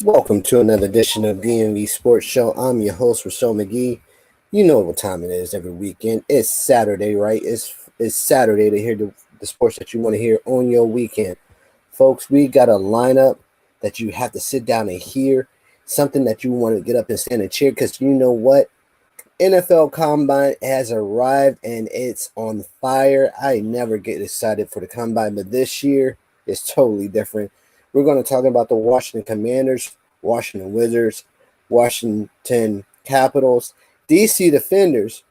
Welcome to another edition of DMV SPORTS SHOW. I'm your host, Rochelle McGee. You know what time it is every weekend. It's Saturday, right? It's Saturday to hear the sports that you want to hear on your weekend. Folks, we got a lineup that you have to sit down and hear, something that you want to get up and stand and cheer because you know what? NFL Combine has arrived and it's on fire. I never get excited for the Combine, but this year is totally different. We're going to talk about the Washington Commanders, Washington Wizards, Washington Capitals, DC Defenders,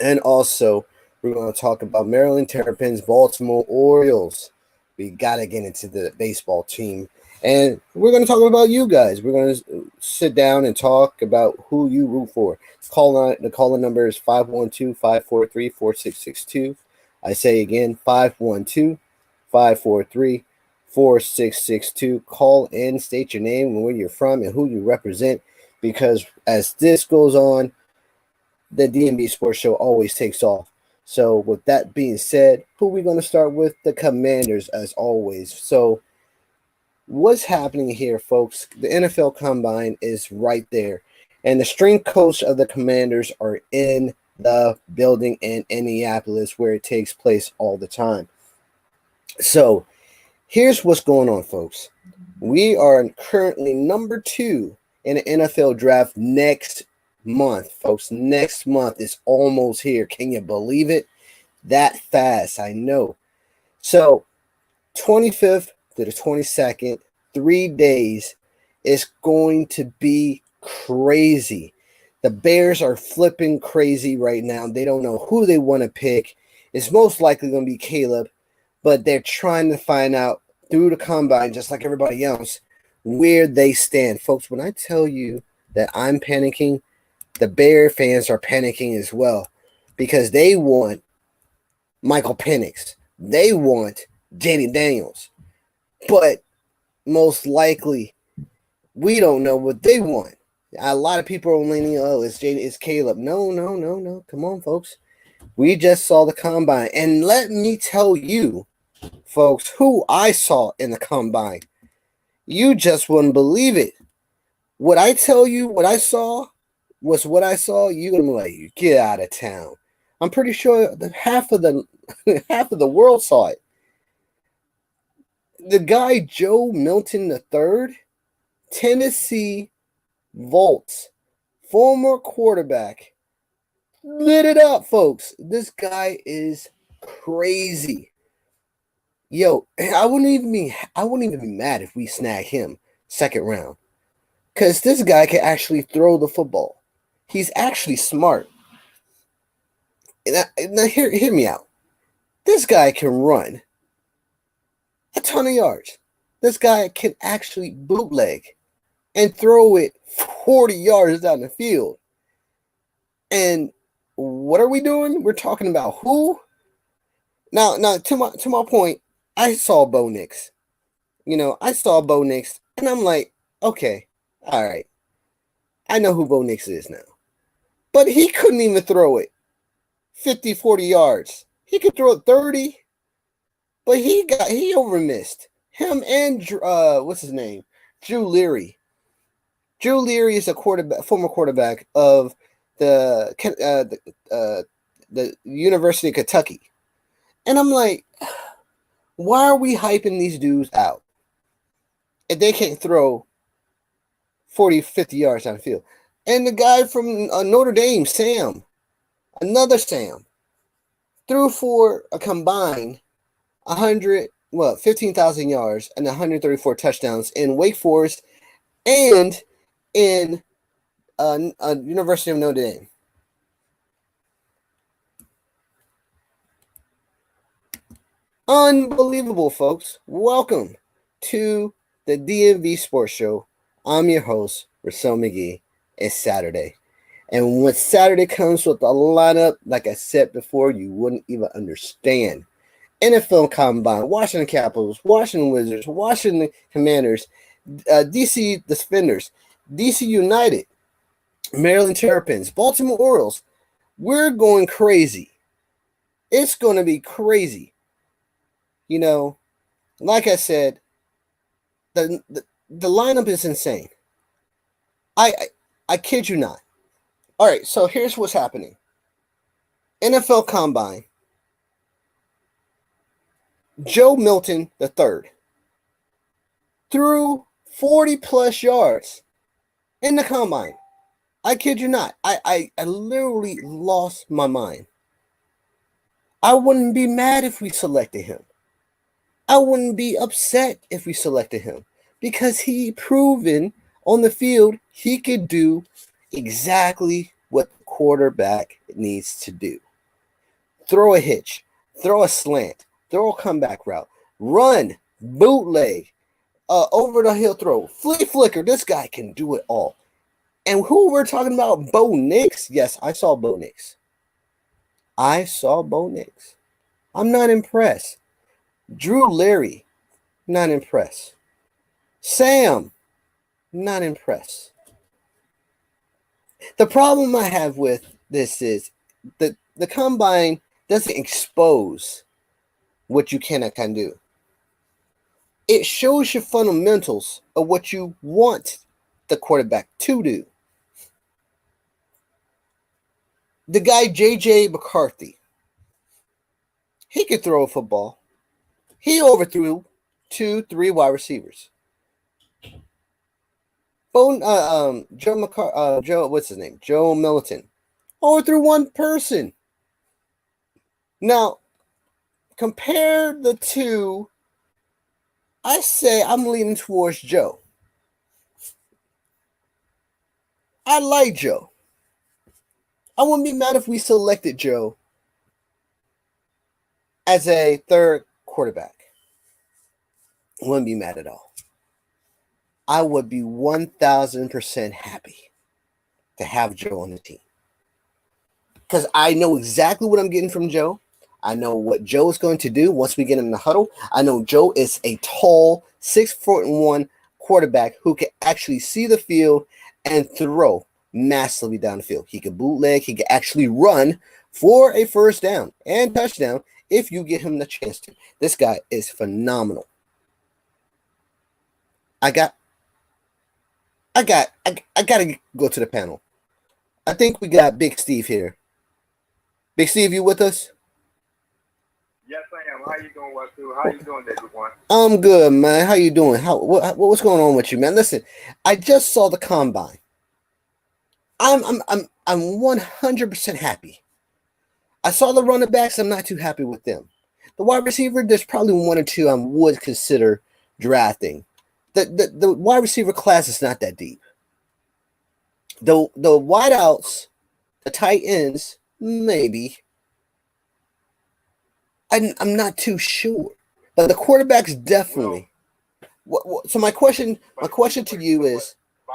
and also we're going to talk about Maryland Terrapins, Baltimore Orioles. We got to get into the baseball team. And we're going to talk about you guys. We're going to sit down and talk about who you root for. The call number is 512-543-4662. I say again, 512-543-4662. Call in, state your name and where you're from and who you represent. Because as this goes on, the DMV Sports Show always takes off. So with that being said, who are we going to start with? The Commanders, as always. So what's happening here, folks? The NFL Combine is right there. And the strength coach of the Commanders are in the building in Indianapolis where it takes place all the time. So here's what's going on, folks. We are currently number 2 in the NFL draft next month, folks. Next month is almost here. Can you believe it? That fast, I know. So 25th to the 22nd, 3 days, is going to be crazy. The Bears are flipping crazy right now. They don't know who they want to pick. It's most likely going to be Caleb, but they're trying to find out through the combine, just like everybody else, where they stand. Folks, when I tell you that I'm panicking, the Bear fans are panicking as well because they want Michael Penix. They want Jaden Daniels. But most likely, we don't know what they want. A lot of people are leaning, it's Caleb. No. Come on, folks. We just saw the combine. And let me tell you, folks, who I saw in the combine. You just wouldn't believe it. What I tell you, what I saw was what I saw, you're going to be like, get out of town. I'm pretty sure that half of the world saw it. The guy Joe Milton III, Tennessee Volts, former quarterback, lit it up, folks. This guy is crazy. Yo, I wouldn't even be mad if we snag him second round, because this guy can actually throw the football. He's actually smart. Now hear me out. This guy can run a ton of yards. This guy can actually bootleg and throw it 40 yards down the field. And what are we doing? We're talking about who? Now to my point, I saw Bo Nix. I saw Bo Nix, and I'm like, okay, all right. I know who Bo Nix is now. But he couldn't even throw it 50, 40 yards. He could throw it 30, but he overmissed. Him and what's his name? Drew Leary. Drew Leary is a former quarterback of the University of Kentucky. And I'm like, why are we hyping these dudes out if they can't throw 40, 50 yards down the field? And the guy from Notre Dame, Sam, another Sam, threw for a combined 15,000 yards and 134 touchdowns in Wake Forest and in University of Notre Dame. Unbelievable, folks. Welcome to the DMV Sports Show. I'm your host, Rochelle McGee. It's Saturday. And when Saturday comes with a lineup, like I said before, you wouldn't even understand. NFL Combine, Washington Capitals, Washington Wizards, Washington Commanders, DC Defenders, DC United, Maryland Terrapins, Baltimore Orioles. We're going crazy. It's going to be crazy. Like I said, the The lineup is insane. I kid you not. All right, so here's what's happening. NFL Combine. Joe Milton III threw 40-plus yards in the Combine. I kid you not. I literally lost my mind. I wouldn't be mad if we selected him. I wouldn't be upset if we selected him because he proven on the field he could do exactly what the quarterback needs to do. Throw a hitch, throw a slant, throw a comeback route, run, bootleg, over the hill throw, flea flicker. This guy can do it all. And who we're talking about, Bo Nix? Yes, I saw Bo Nix. I'm not impressed. Drew Leary, not impressed. Sam, not impressed. The problem I have with this is the combine doesn't expose what you can do. It shows your fundamentals of what you want the quarterback to do. The guy J.J. McCarthy, he could throw a football. He overthrew 2-3 wide receivers. Joe, what's his name? Joe Milton overthrew one person. Now, compare the two. I say I'm leaning towards Joe. I like Joe. I wouldn't be mad if we selected Joe as a third quarterback. I wouldn't be mad at all. I would be 1,000% happy to have Joe on the team. Because I know exactly what I'm getting from Joe. I know what Joe is going to do once we get him in the huddle. I know Joe is a tall, 6'1" quarterback who can actually see the field and throw massively down the field. He can bootleg. He can actually run for a first down and touchdown if you give him the chance to. This guy is phenomenal. I got to go to the panel. I think we got Big Steve here. Big Steve, you with us? Yes, I am. How you doing, Wasu? How you doing, everyone? I'm good, man. How you doing? What's going on with you, man? Listen, I just saw the combine. I'm 100% happy. I saw the running backs. I'm not too happy with them. The wide receiver, there's probably one or two I would consider drafting. The wide receiver class is not that deep. The wideouts, the tight ends, maybe. I'm not too sure, but the quarterbacks definitely. So my question to you is: by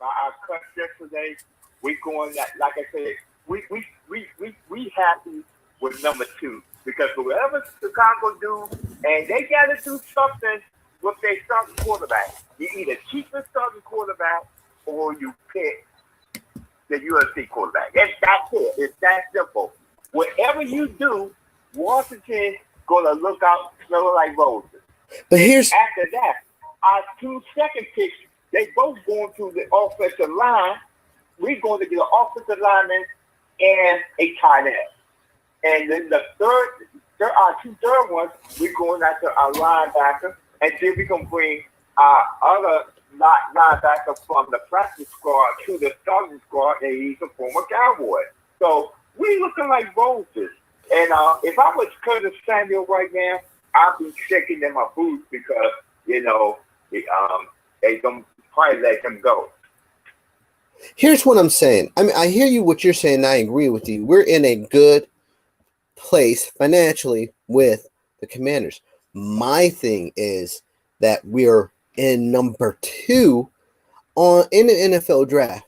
our cut yesterday, we going that, like I said, we happy with number 2 because whatever Chicago do, and they got to do something with their starting quarterback. You either keep the starting quarterback or you pick the USC quarterback. That's it. It's that simple. Whatever you do, Washington gonna look like roses. But here's after that, our 2 second picks, they both going to the offensive line. We're going to get an offensive lineman and a tight end. And then our 2 third ones, we're going after our linebacker, and then we can bring our other linebacker from the practice squad to the starting squad, and he's a former Cowboy. So we looking like roses. And if I was Curtis Samuel right now, I'd be shaking in my boots because, they don't probably let him go. Here's what I'm saying. I mean, I hear you what you're saying, and I agree with you. We're in a good place financially with the Commanders. My thing is that we're in number 2 in the NFL draft,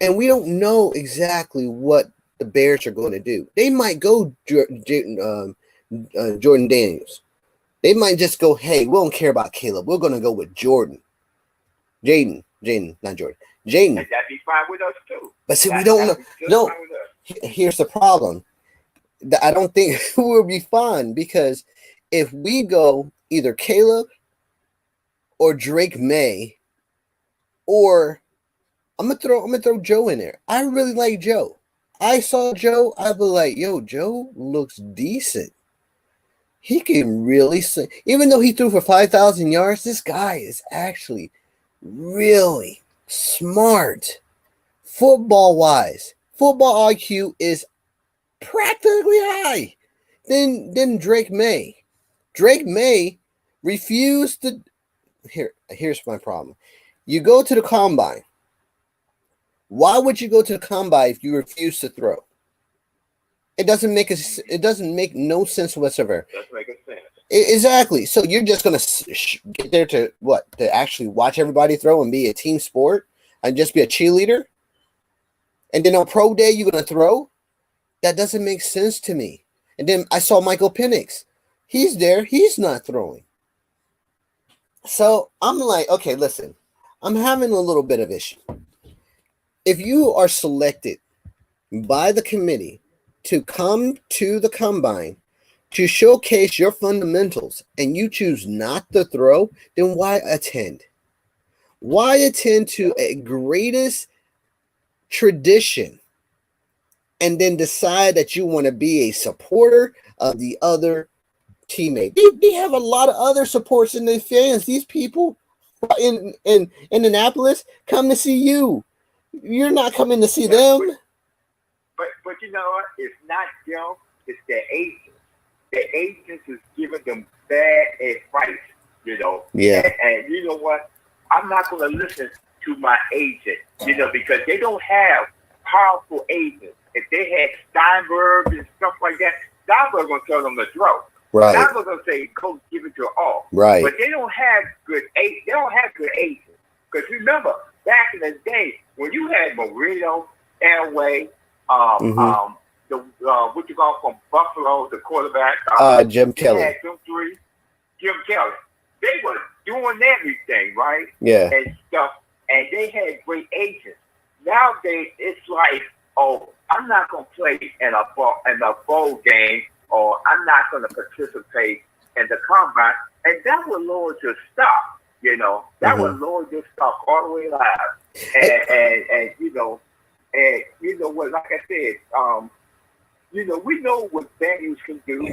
and we don't know exactly what the Bears are going to do. They might go Jordan Daniels. They might just go, hey, we don't care about Caleb. We're going to go with Jordan. Jaden, not Jordan. Jaden. That'd be fine with us, too. But see, we don't know. No, here's the problem. I don't think we'll be fine because if we go either Caleb or Drake May, or I'm gonna throw Joe in there. I really like Joe. I saw Joe. I was like, yo, Joe looks decent. He can really sing. Even though he threw for 5,000 yards, this guy is actually really smart. Football wise, football IQ is practically high. Then Drake May. Drake May refused to. Here's my problem. You go to the combine. Why would you go to the combine if you refuse to throw? It doesn't make no sense whatsoever. Doesn't make sense. Exactly. So you're just gonna get there to what? To actually watch everybody throw and be a team sport and just be a cheerleader? And then on pro day you're gonna throw? That doesn't make sense to me. And then I saw Michael Penix. He's there. He's not throwing. So I'm like, okay, listen. I'm having a little bit of issue. If you are selected by the committee to come to the combine to showcase your fundamentals and you choose not to throw, then why attend? Why attend to a greatest tradition and then decide that you want to be a supporter of the other teammate? They have a lot of other supports in their fans. These people in Annapolis come to see you. You're not coming to see them. But you know what? It's not them. It's their agents. The agents is giving them bad advice. You know. Yeah. And you know what? I'm not going to listen to my agent. You know, because they don't have powerful agents. If they had Steinberg and stuff like that, Steinberg going to tell them to throw. Right. Steinberg going to say, "Coach, give it to all." Right. But they don't have good agents. They don't have good agents. Because remember, back in the day, when you had Marino, Elway, what you call from Buffalo, the quarterback, Jim Kelly. Had them three, Jim Kelly. They were doing everything, right? Yeah. And stuff, and they had great agents. Nowadays, it's like, oh, I'm not gonna play in a bowl game, or I'm not gonna participate in the combine, and that would lower your stock. You know, that would lower your stock all the way live. And you know what? Like I said, you know, we know what Daniels can do.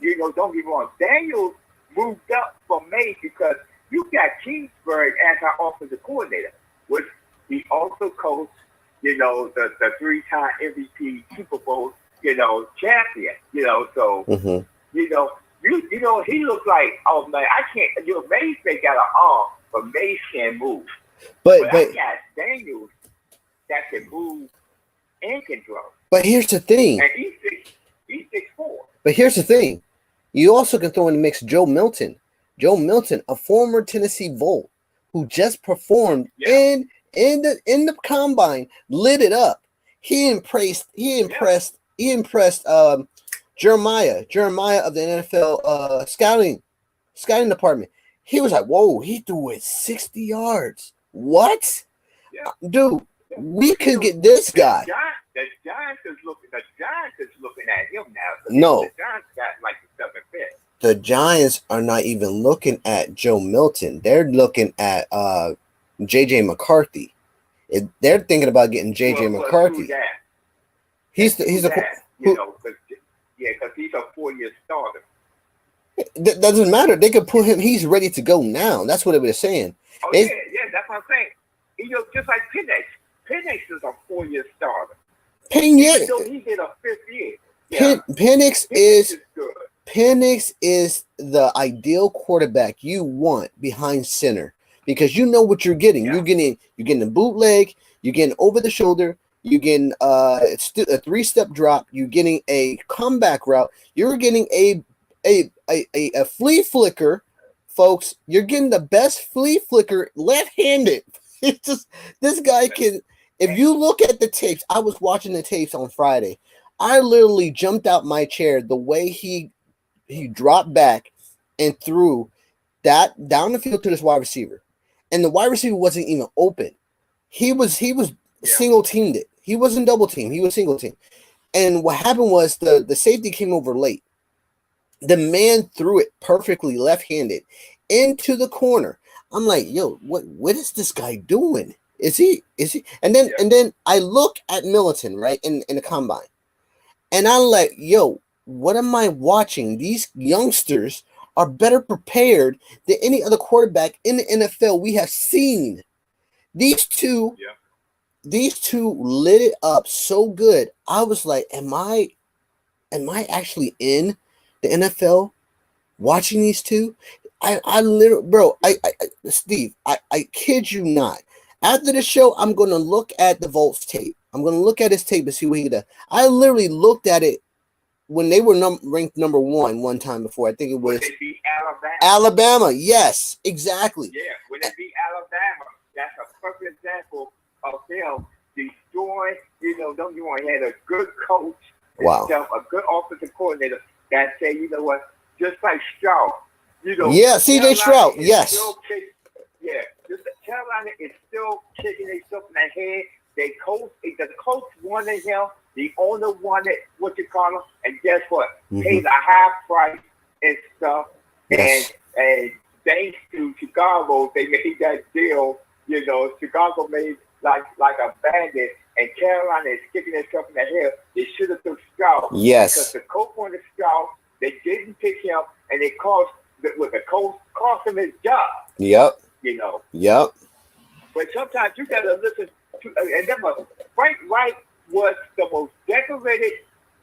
You know, don't get me wrong. Daniels moved up from May because you got Kingsbury as our offensive coordinator, which he also coached. You know, the 3-time MVP Super Bowl, you know, champion. You know, so you know. You know, he looks like, oh man, I can't. You know, Mace may got an arm, but Mace can't move. But I got Daniels that can move and can throw. But here's the thing. And he's 6'4". But here's the thing. You also can throw in the mix Joe Milton. Joe Milton, a former Tennessee Volt, who just performed in the combine, lit it up. He impressed Jeremiah of the NFL scouting department. He was like, whoa, he threw it 60 yards. What? Yeah. Dude, we could get this guy. The Giants is looking at him now. No. The Giants got like the 7th pick. The Giants are not even looking at Joe Milton. They're looking at J.J. McCarthy. They're thinking about getting J.J. McCarthy. He's the you know, because he's a 4-year starter. That doesn't matter. They could put him. He's ready to go now. That's what they were saying. Oh, yeah, that's what I'm saying. You know, just like Penix. Penix is a 4-year starter. Even though he did a 5th year. Yeah. Penix is the ideal quarterback you want behind center because you know what you're getting. Yeah. You're getting a bootleg. You're getting over the shoulder. You're getting a 3-step drop. You're getting a comeback route. You're getting a flea flicker, folks. You're getting the best flea flicker left-handed. It's just this guy can. If you look at the tapes, I was watching the tapes on Friday. I literally jumped out my chair the way he dropped back and threw that down the field to this wide receiver, and the wide receiver wasn't even open. He was single teamed it. He wasn't double teamed. He was single teamed. And what happened was the safety came over late. The man threw it perfectly left-handed into the corner. I'm like, yo, what is this guy doing? Is he? And then I look at Militant, right, in the combine, and I'm like, yo, what am I watching? These youngsters are better prepared than any other quarterback in the NFL we have seen. These two lit it up so good. I was like, am I actually in the NFL watching these two? I literally, bro, Steve, I kid you not. After the show, I'm gonna look at the Volts tape. I'm gonna look at his tape and see what he does. I literally looked at it when they were ranked number one time before. I think it was when they beat Alabama. Alabama. Yes, exactly. Yeah, when they beat Alabama, that's a perfect example of them destroying. You know, don't you want? He had a good coach. Wow. A good offensive coordinator that said, you know what, just like Stroud. You know, yeah, CJ Stroud. Yes. Carolina is still kicking themselves in the head. The coach wanted him. The owner wanted and guess what? Paid a high price and stuff. Yes. And thanks to Chicago, they made that deal. You know, Chicago made like a bandit, and Carolina is kicking itself in the head. They should have took Stroud. Yes. Because the coach wanted Stroud. They didn't pick him, and it cost him his job. Yep. You know. Yep. But sometimes you gotta listen to, and then Frank Wright was the most decorated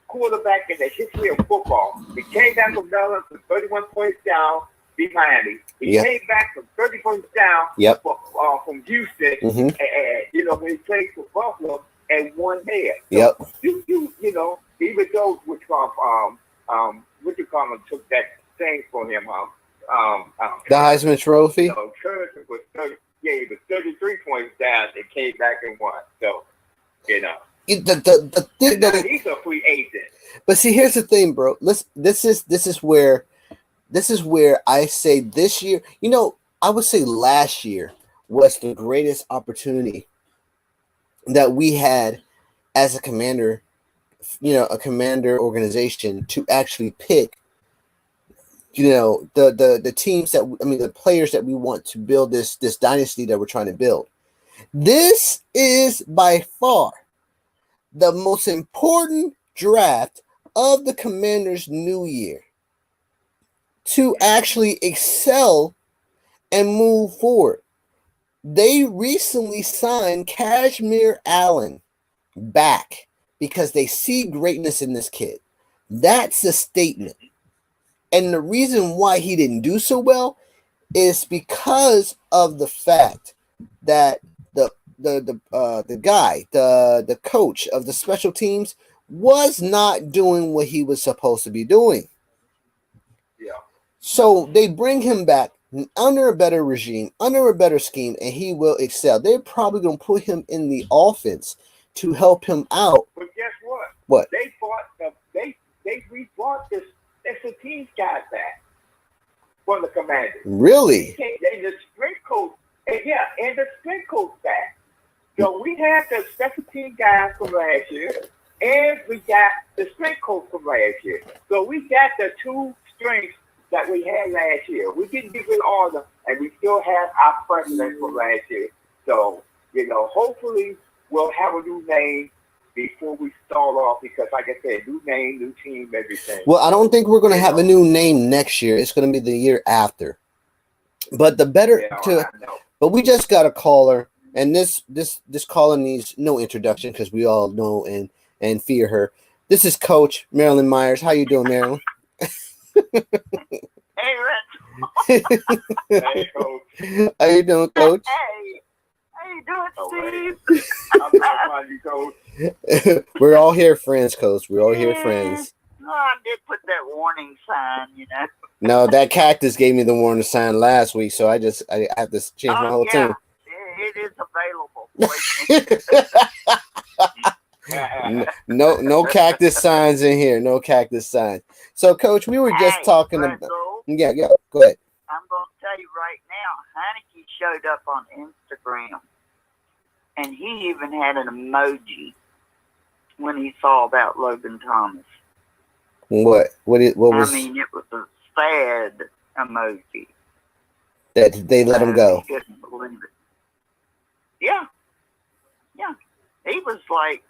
quarterback in the history of football. He came back from Maryland from 31 points down behind him. He came back from 30 points down from Houston, and you know, when he played for Buffalo and won there. So you know, even those which took that thing from him. The Heisman Trophy. You know, Curtis was 30. Yeah, he was 33 points down and came back and won. So, you know. The thing that he's a free agent. But see, here's the thing, bro. This is where I say this year, you know, I would say last year was the greatest opportunity that we had as a commander, you know, a commander organization to actually pick, you know, the teams the players that we want to build this dynasty that we're trying to build. This is by far the most important draft of the Commanders' new year to actually excel and move forward. They recently signed Kashmir Allen back because they see greatness in this kid. That's a statement. And the reason why he didn't do so well is because of the fact that the coach of the special teams was not doing what he was supposed to be doing. Yeah. So they bring him back under a better regime, under a better scheme, and he will excel. They're probably going to put him in the offense to help him out. But guess what? What? They rebought this team guys back from the Commanders. Really? They the strength coach, and the strength coach back. So we had the special team guys from last year, and we got the strength coach from last year. So we got the two strengths that we had last year. We didn't get rid of all of them, and we still have our president from last year. So, you know, hopefully we'll have a new name before we start off because, like I said, new name, new team, everything. Well, I don't think we're going to have a new name next year. It's going to be the year after. But but we just got a caller, and this caller needs no introduction because we all know and fear her. This is Coach Marilyn Myers. How you doing, Marilyn? Hey, Rich. Hey, Coach. How you doing, Coach? Hey. How you doing, Steve? I'm fine, Coach. We're all here, friends, Coach. We're all here, friends. No, I did put that warning sign, you know. No, that cactus gave me the warning sign last week, so I have to change my whole tune. It is available. No cactus signs in here. No cactus signs. So, Coach, we were just talking about. Yeah, go ahead. I'm going to tell you right now, Heineke showed up on Instagram, and he even had an emoji when he saw about Logan Thomas. What was? I mean, it was a sad emoji. that they let him go. He couldn't believe it. Yeah. Yeah. He was like,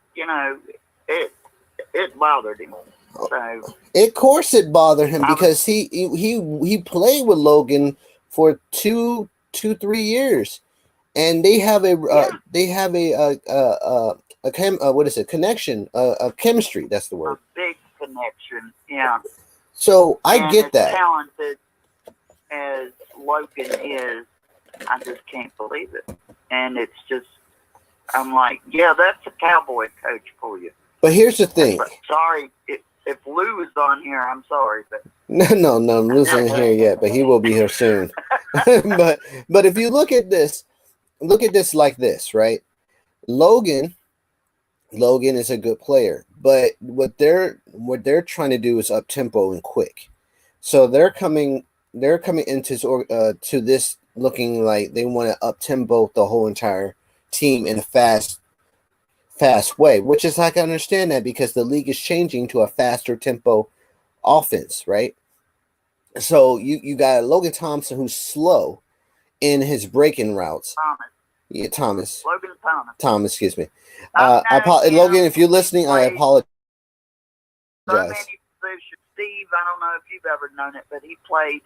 it bothered him. So, of course it bothered him because he played with Logan for 3 years, and they have a connection, a chemistry. That's the word. A big connection. Yeah. So I get that. As talented as Logan is, I just can't believe it. And it's just, I'm like, yeah, that's a cowboy coach for you. But here's the thing. But sorry, if Lou is on here, I'm sorry, but no, Lou's not here yet, but he will be here soon. but if you look at this like this, right? Logan is a good player, but what they're trying to do is up tempo and quick. So they're coming into to this looking like they want to up tempo the whole entire team in a fast way, which is I can understand that because the league is changing to a faster tempo offense, right? So you got Logan Thompson who's slow in his breaking routes. Thomas. Logan Thomas. Thomas, excuse me. Logan, if you're listening, I apologize. So many positions. Steve, I don't know if you've ever known it, but he played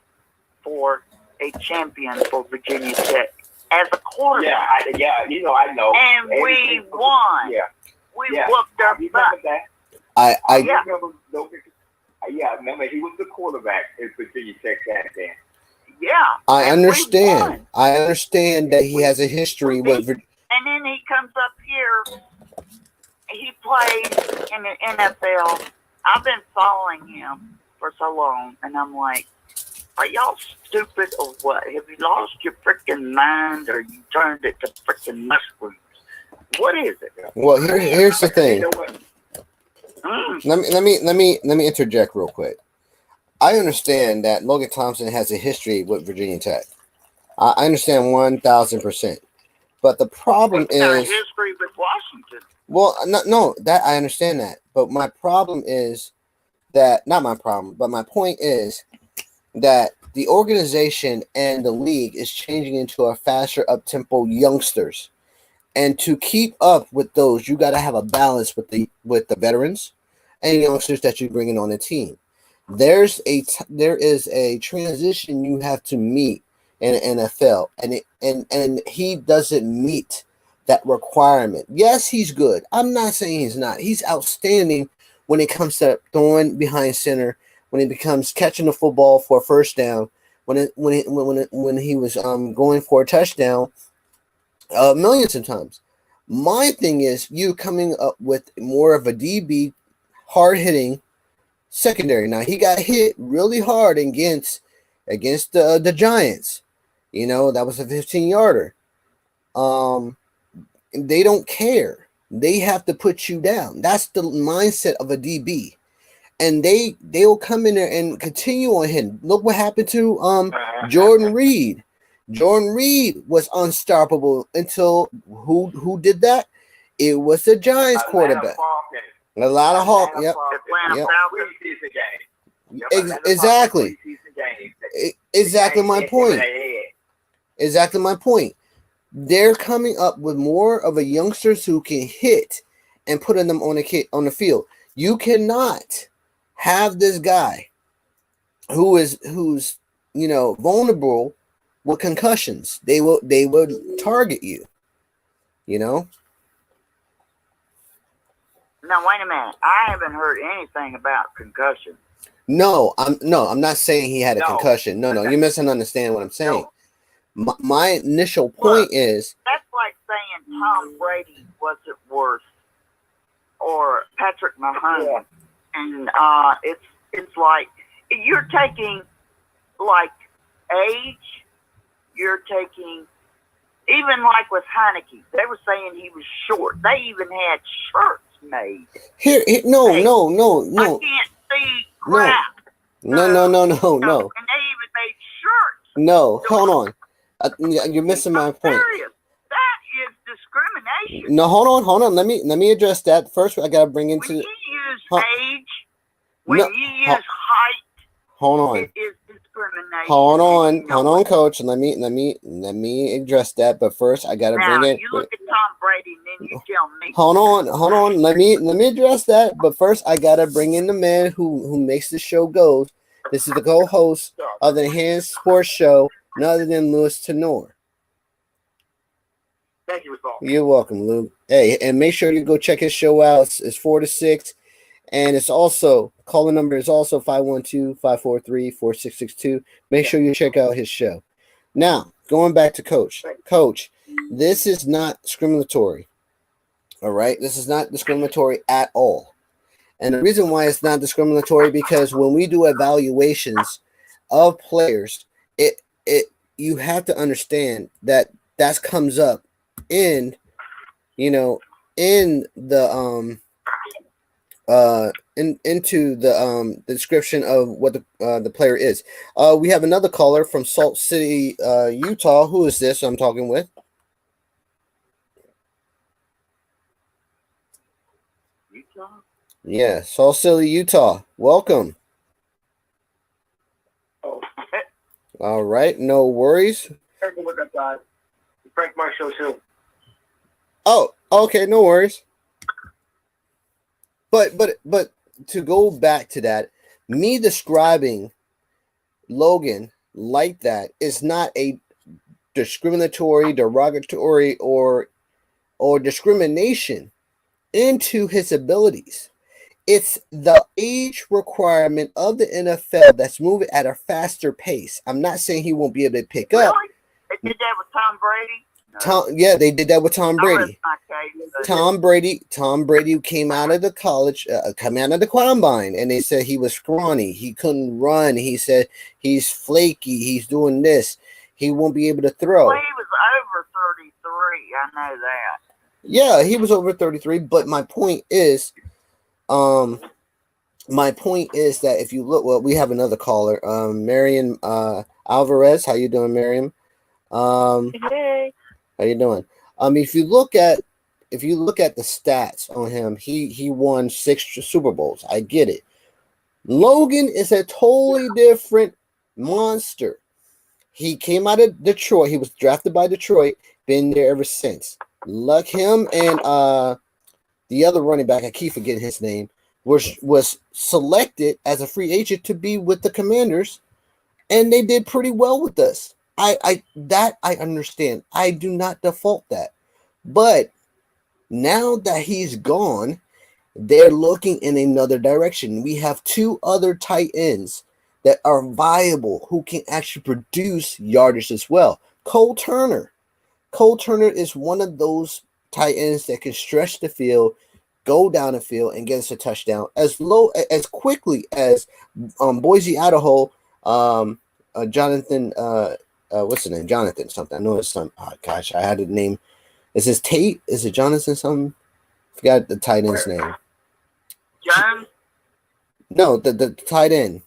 for a champion for Virginia Tech as a quarterback. I know. And we won. Yeah. We whooped our butt. I remember Logan. I remember he was the quarterback at Virginia Tech back then. Yeah. I understand. I understand that he has a history with. And then he comes up here. He plays in the NFL. I've been following him for so long, and I'm like, are y'all stupid or what? Have you lost your freaking mind, or you turned it to freaking mushrooms? What is it? Well, here's the thing. Let me interject real quick. I understand that Logan Thompson has a history with Virginia Tech. I understand 1,000%. But the problem is history with Washington. Well, no, that I understand that. But my problem is that not my problem, but my point is that the organization and the league is changing into a faster up-tempo youngsters. And to keep up with those, you got to have a balance with the veterans and youngsters that you're bringing on the team. There is a transition you have to meet in the NFL, and he doesn't meet that requirement. Yes, he's good. I'm not saying he's not. He's outstanding when it comes to throwing behind center, when it becomes catching the football for a first down, when he was going for a touchdown, millions of times. My thing is you coming up with more of a DB, hard hitting secondary. Now he got hit really hard against the Giants. You know, that was a 15-yarder. They don't care. They have to put you down. That's the mindset of a DB. And they'll come in there and continue on hitting. Look what happened to Jordan Reed. Jordan Reed was unstoppable until who did that? It was the Giants quarterback. A lot of Hawk. Yep. Exactly. Exactly my point. Exactly my point. They're coming up with more of a youngsters who can hit and putting them on the field. You cannot have this guy who's vulnerable with concussions. They will target you. You know. Now wait a minute. I haven't heard anything about concussion. No, I'm not saying he had a concussion. No, you misunderstand what I'm saying. My initial point is that's like saying Tom Brady wasn't worth or Patrick Mahomes, and it's like you're taking like age. You're taking even like with Heineke, they were saying he was short. They even had shirts made. Here no. I can't see crap. No. And they even made shirts. No, hold on. You're missing my point. Serious. That is discrimination. No, hold on. Let me address that first. I gotta bring into when you use age, when you use height. Hold on. It is discrimination. discrimination. Hold on, Coach. Let me address that. But first, I gotta Now, bring it. you look at Tom Brady and then you tell me. Hold on. Let me address that. But first, I gotta bring in the man who makes the show go. This is the co-host of the Enhanced Sports Show, none other than Louis Tenor. Thank you, Paul. You're welcome, Lou. Hey, and make sure you go check his show out. It's 4 to 6. And it's also, calling number is also 512-543-4662. Make sure you check out his show. Now, going back to Coach. Coach, this is not discriminatory. All right? This is not discriminatory at all. And the reason why it's not discriminatory, because when we do evaluations of players, you have to understand that comes up in, in the into the description of what the player is. We have another caller from Salt City, Utah. Who is this I'm talking with? Utah? Yeah, Salt City, Utah. Welcome. Oh, All right, no worries. Frank Marshall too. Oh, okay, no worries. But to go back to that, me describing Logan like that is not a discriminatory, derogatory, or discrimination into his abilities. It's the age requirement of the NFL that's moving at a faster pace. I'm not saying he won't be able to pick up. Really? They did that with Tom Brady? Yeah, they did that with Tom Brady. Tom Brady who came out of the college, come out of the combine, and they said he was scrawny. He couldn't run. He said he's flaky. He's doing this. He won't be able to throw. Well, he was over 33. I know that. Yeah, he was over 33. But my point is that if you look, well, we have another caller, Marion Alvarez. How you doing, Marion? Hey. How you doing? If you look at the stats on him, he won 6 Super Bowls. I get it. Logan is a totally different monster. He came out of Detroit. He was drafted by Detroit. Been there ever since. Like him and the other running back, I keep forgetting his name, was selected as a free agent to be with the Commanders, and they did pretty well with us. I understand. I do not default that. But now that he's gone, they're looking in another direction. We have 2 other tight ends that are viable who can actually produce yardage as well. Cole Turner is one of those tight ends that can stretch the field, go down the field, and get us a touchdown as quickly as Boise, Idaho. Jonathan. What's his name? Jonathan something. I know it's some. Oh gosh, I had the name. Is this Tate? Is it Jonathan something? Forgot the tight end's name. Jones? No, the tight end.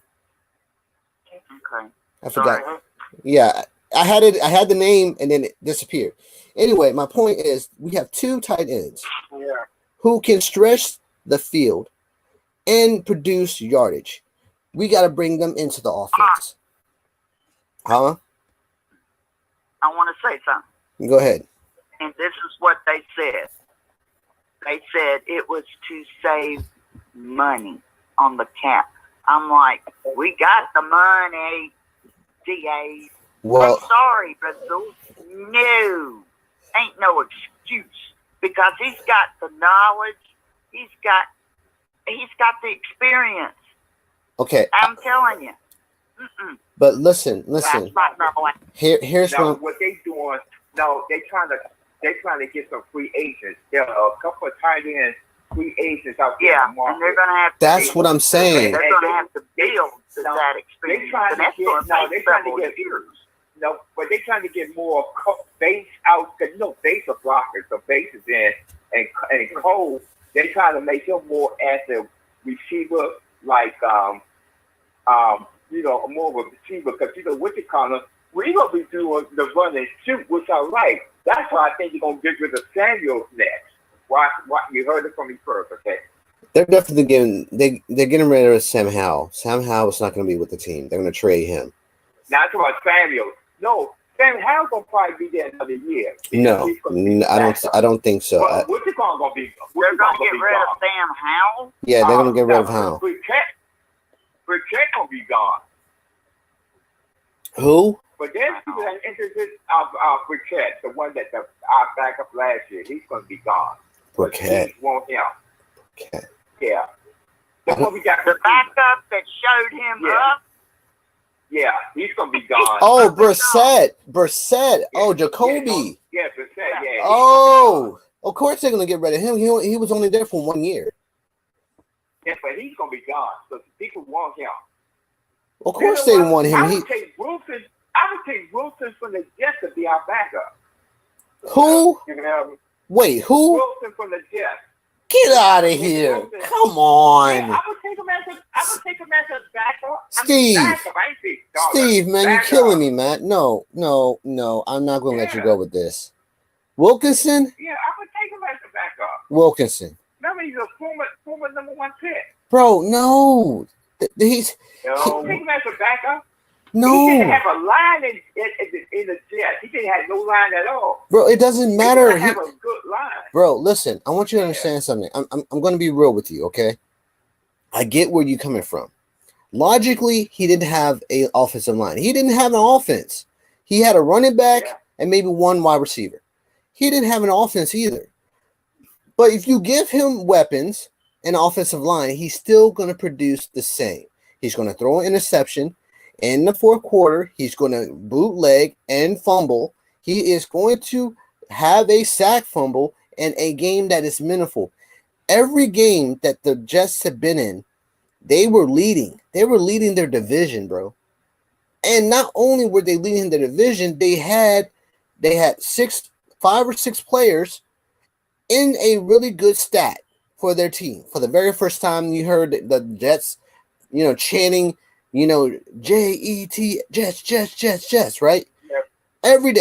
Okay. I forgot. Sorry. Yeah, I had it. I had the name and then it disappeared. Anyway, my point is we have 2 tight ends who can stretch the field and produce yardage. We got to bring them into the offense. Huh? I want to say something. Go ahead. And this is what they said. They said it was to save money on the cap. I'm like, we got the money, DA. Well, I'm sorry, but no, ain't no excuse because he's got the knowledge. He's got the experience. Okay. I'm telling you. But listen. Here's what they doing. No, they trying to get some free agents. There are a couple of tight end free agents out there. Yeah, and they're gonna have to. That's what I'm saying. They're gonna have to build that experience. They're trying to get more base out. Base are blockers, so base is in, and Cole. They trying to make him more as a receiver, like more of a receiver, because what you call him, we're gonna be doing the run and shoot, which I like. That's why I think you're gonna get rid of Samuels next. Why you heard it from me first, okay? They're definitely getting rid of Sam Howell. Sam Howell is not going to be with the team. They're going to trade him. Not about Samuel. No, Sam Howell's gonna probably be there another year. No, I don't think so. But what's it gonna be? They're gonna get rid of Sam Howell. Yeah, they're gonna get rid of Howell. Briquette gonna be gone. Who? But there's people that are interested of Briquette, the one that our backup last year. He's gonna be gone. Briquette. Want him? Briquette. Yeah. That's what we got. The backup that showed him up. Yeah, he's gonna be gone. Oh, Brissett. Oh, Jacoby. Yeah, Brissett. Yeah. Oh, of course they're gonna get rid of him. He was only there for 1 year. Yeah, but he's gonna be gone. So people want him. Of course they want him. I would take Wilson from the Jets to be our backup. Who? Wait, who? Wilson from the Jets. Get out of here! Come on. Yeah, I would take him as a backup. Steve, man, you're killing me, man. No. I'm not gonna let you go with this. Wilkinson? Yeah, I would take him as a backup. Wilkinson. Remember, he's a former number 1 pick. Bro, no. He's take him as a backup. No. He didn't have a line in the Jets. He didn't have no line at all. Bro, it doesn't matter. He have a good line. Bro, listen, I want you to understand something. I'm going to be real with you, okay? I get where you're coming from. Logically, he didn't have an offensive line. He didn't have an offense. He had a running back and maybe 1 wide receiver. He didn't have an offense either. But if you give him weapons and offensive line, he's still going to produce the same. He's going to throw an interception. In the fourth quarter, he's going to bootleg and fumble. He is going to have a sack fumble and a game that is meaningful. Every game that the Jets have been in, they were leading. They were leading their division, bro. And not only were they leading the division, they had 5 or 6 players in a really good stat for their team. For the very first time, you heard the Jets, chanting, Jet, Jets, right? Yep. Every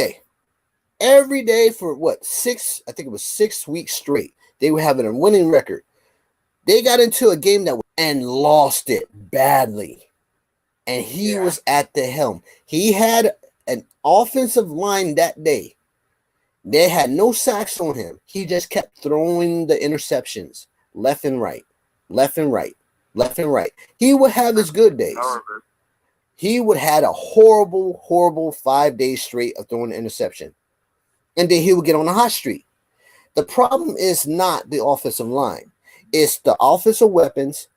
day for what, 6? I think it was 6 weeks straight. They were having a winning record. They got into a game and lost it badly. And he was at the helm. He had an offensive line that day. They had no sacks on him. He just kept throwing the interceptions left and right. He would have his good days. He would have a horrible 5 days straight of throwing an interception. And then he would get on a hot streak. The problem is not the offensive line. It's the offensive weapons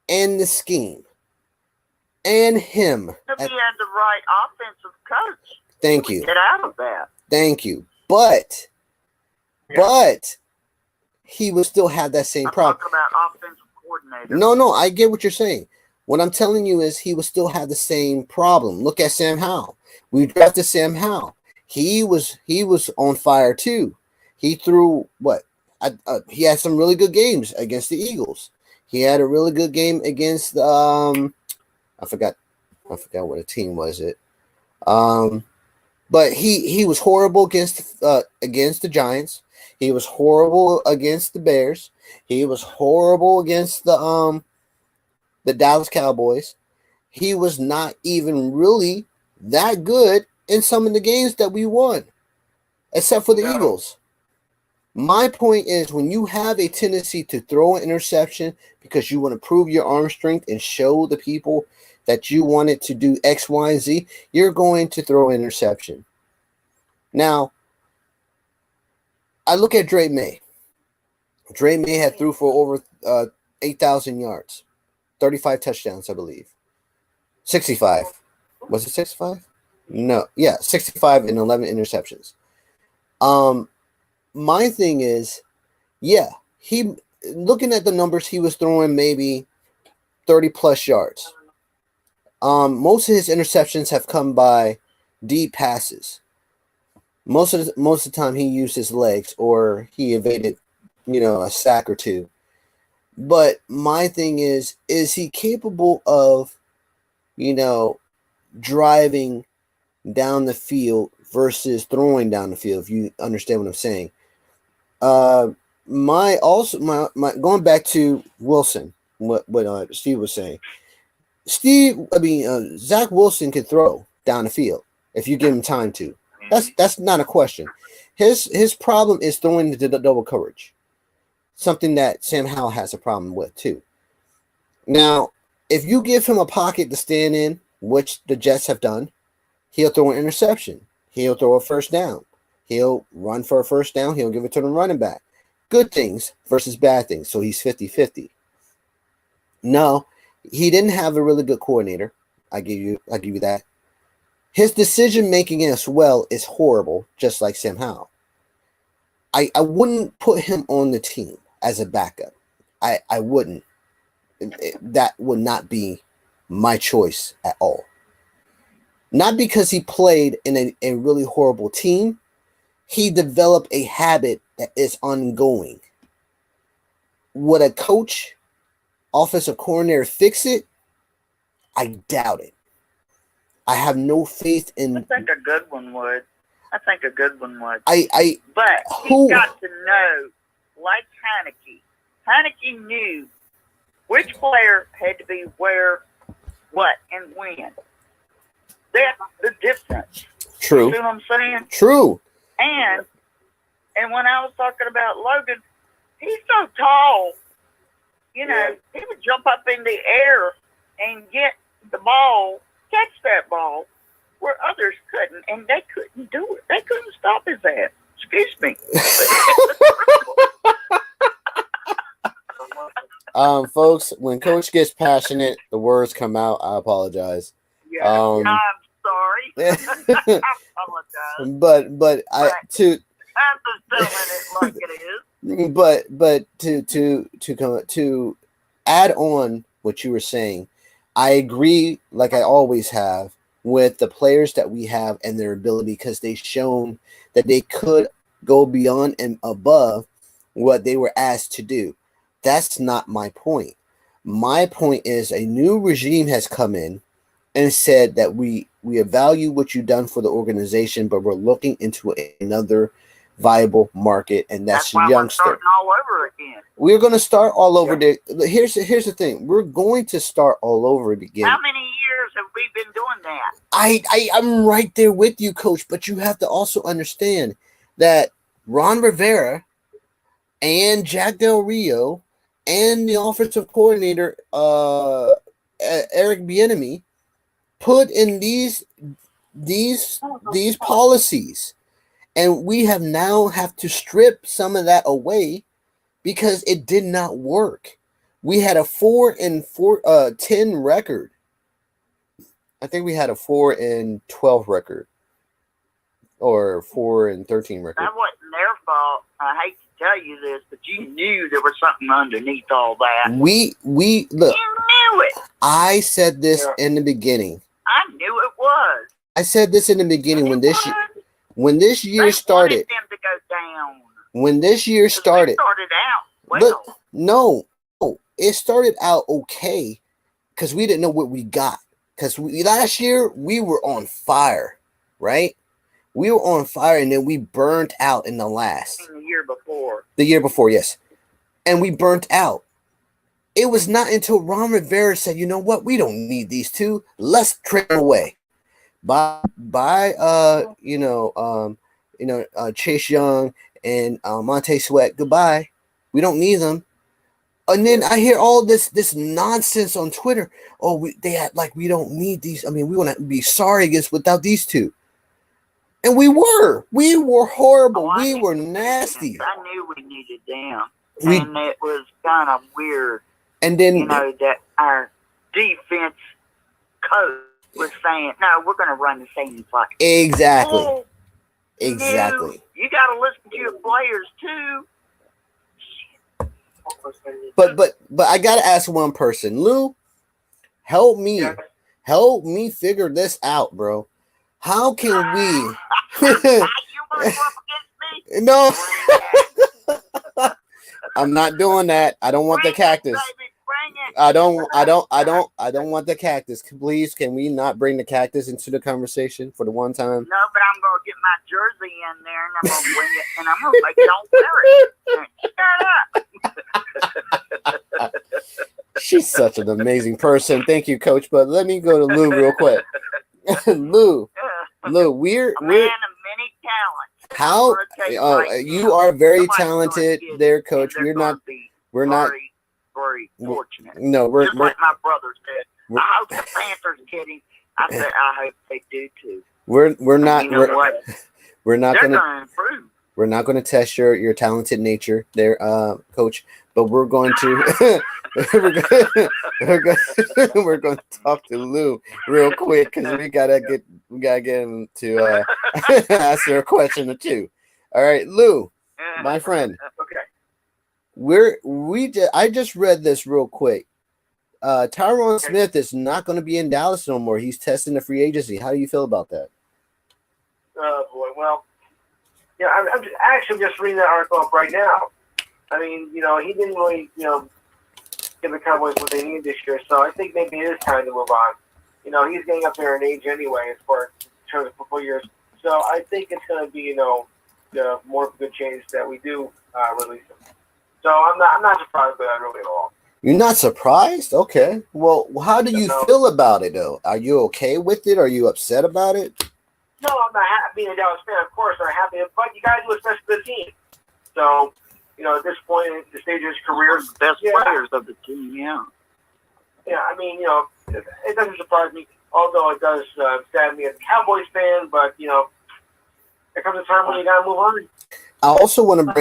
and the scheme. And him. He had the right offensive coach. Thank you. Get out of that. Thank you. But he would still have that same problem. Talking about offensive coordinator. No, I get what you're saying. What I'm telling you is he would still have the same problem. Look at Sam Howell. We drafted Sam Howell. He was on fire too. He threw what? He had some really good games against the Eagles. He had a really good game against I forgot what a team was it. But he was horrible against the Giants. He was horrible against the Bears. He was horrible against the Dallas Cowboys. He was not even really that good in some of the games that we won, except for the Eagles. My point is, when you have a tendency to throw an interception because you want to prove your arm strength and show the people that you wanted to do X, Y, and Z, you're going to throw an interception. Now, I look at Drake May. Drake May had threw for over 8,000 yards, 35 touchdowns, I believe. 65. Was it 65? No. Yeah, 65 and 11 interceptions. My thing is, he looking at the numbers, he was throwing maybe 30 plus yards. Most of his interceptions have come by deep passes. Most of the time he used his legs or he evaded, a sack or two. But my thing is he capable of, driving down the field versus throwing down the field, if you understand what I'm saying? My going back to Wilson, what Steve was saying. Zach Wilson can throw. down the field if you give him time to. That's not a question. His problem is throwing the double coverage, something that Sam Howell has a problem with too. Now, if you give him a pocket to stand in, which the Jets have done, he'll throw an interception. He'll throw a first down. He'll run for a first down. He'll give it to the running back. Good things versus bad things. So he's 50-50. No, he didn't have a really good coordinator. I give you that. His decision making as well is horrible, just like Sam Howell. I wouldn't put him on the team as a backup. I wouldn't. That would not be my choice at all. Not because he played in a really horrible team. He developed a habit that is ongoing. Would a coach, offensive coordinator fix it? I doubt it. I have no faith in. I think a good one would. But who, he's got to know, like Heineke. Heineke knew which player had to be where, what, and when. That's the difference. True. You see what I'm saying? True. And when I was talking about Logan, he's so tall. You know, he would jump up in the air and get the ball, catch that ball, where others couldn't, and they couldn't do it. They couldn't stop his ass. Excuse me. Folks, when Coach gets passionate, the words come out. I apologize. Yeah, I'm sorry. I apologize. But I'm just telling it like it is. But to add on what you were saying, I agree, like I always have, with the players that we have and their ability, because they've shown that they could go beyond and above what they were asked to do. That's not my point. My point is a new regime has come in and said that we value what you've done for the organization, but we're looking into another viable market, and that's why youngster. We're starting all over again. We're going to start all over. Here's the thing. We're going to start all over again. How many years have we been doing that? I'm right there with you, Coach, but you have to also understand that Ron Rivera and Jack Del Rio and the offensive coordinator Eric Bieniemy put in these policies, and we have to strip some of that away because it did not work. We had a 4-10 record. I think we had a 4-12 record, or 4-13 record. That wasn't their fault. I hate to tell you this, but you knew there was something underneath all that. We look. You knew it. I said this in the beginning. I knew it was. I said this in the beginning when this year started. Them to go down. When this year started. Out well. Look, no, it started out okay because we didn't know what we got. Because last year we were on fire, right? We were on fire, and then we burnt out in the last. The year before. The year before, yes. And we burnt out. It was not until Ron Rivera said, you know what? We don't need these two. Let's trade them away. By Chase Young and Montez Sweat. Goodbye. We don't need them. And then I hear all this nonsense on Twitter. Oh, they act like we don't need these. I mean, we want to be sorry without these two. And we were horrible. We were nasty. I knew we needed them. And it was kind of weird. And then, that our defense coach was saying, no, we're going to run the same play. Exactly. Oh, exactly. You got to listen to your players too. But I got to ask one person. Lou, help me figure this out, bro. How can we? You want to go up against me? No. I'm not doing that. I don't want the cactus. I don't want the cactus. Please, can we not bring the cactus into the conversation for the one time? No, but I'm going to get my jersey in there, and I'm going to bring it, and I'm going to make it on wear it. She's such an amazing person. Thank you, Coach. But let me go to Lou real quick. Lou, we're a man of many talents. how you are very talented there, Coach. We're not very fortunate. No, we're just like my brother said. I hope the Panthers get him. I said I hope they do too. We're not. You know what? We're not They're going to improve. We're not going to test your talented nature there, Coach. But we're going to we're going to talk to Lou real quick because we gotta get him to answer a question or two. All right, Lou, my friend. Okay. I just read this real quick. Tyron Smith is not going to be in Dallas no more. He's testing the free agency. How do you feel about that? Oh boy, well, yeah, I'm actually just reading that article up right now. I mean, he didn't really, give the Cowboys what they need this year, so I think maybe it is time to move on. He's getting up there in age anyway, as far as in terms of football years. So I think it's going to be, the more of a good change that we do release him. So I'm not surprised by that really at all. You're not surprised? Okay. Well, how do you feel about it, though? Are you okay with it? Are you upset about it? No, I'm not happy being a Dallas fan. Of course, I'm happy, but you got to do what's best for the team. So, at this point in the stage of his career, the best players of the team, yeah. Yeah, I mean, it doesn't surprise me, although it does sadden me as a Cowboys fan, but, there comes a time when you got to move on. I also want to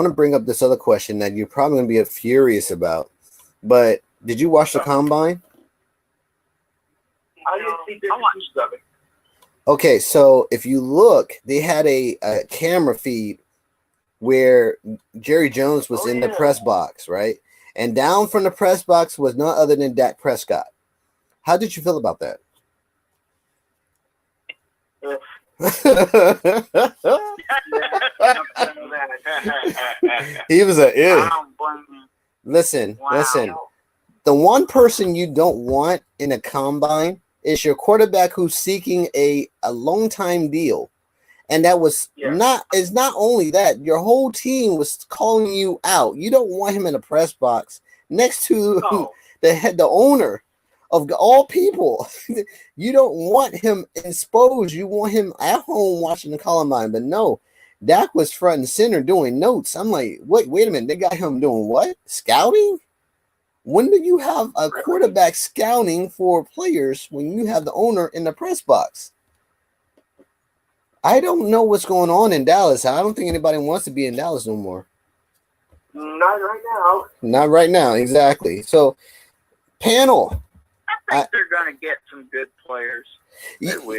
bring up this other question that you're probably going to be furious about. But did you watch the Combine? I didn't see pictures of it. Okay, so if you look, they had a camera feed where Jerry Jones was in the press box, right? And down from the press box was none other than Dak Prescott. How did you feel about that? He was Listen. The one person you don't want in a combine is your quarterback who's seeking a long time deal. And that was not only that, your whole team was calling you out. You don't want him in a press box next to the owner of all people. You don't want him exposed. You want him at home watching the Combine. But no, Dak was front and center doing notes. I'm like, wait a minute. They got him doing what? Scouting? When do you have a quarterback scouting for players when you have the owner in the press box? I don't know what's going on in Dallas. I don't think anybody wants to be in Dallas no more. Not right now. Not right now, exactly. So, panel. I think they're going to get some good players.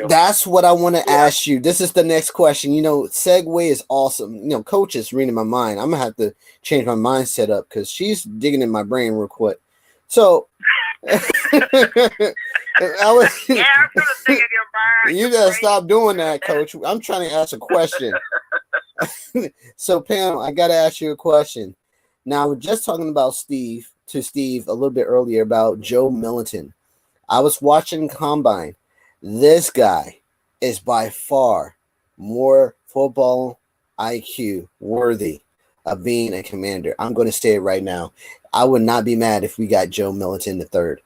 That's what I want to ask you. This is the next question. Segue is awesome. Coach is reading my mind. I'm going to have to change my mindset up because she's digging in my brain real quick. So, I was dig in your mind. You got to stop doing that, Coach. I'm trying to ask a question. So, panel, I got to ask you a question. Now, we're just talking about Steve a little bit earlier about Joe Milton. I was watching Combine. This guy is by far more football IQ worthy of being a commander. I'm going to say it right now. I would not be mad if we got Joe Milton III.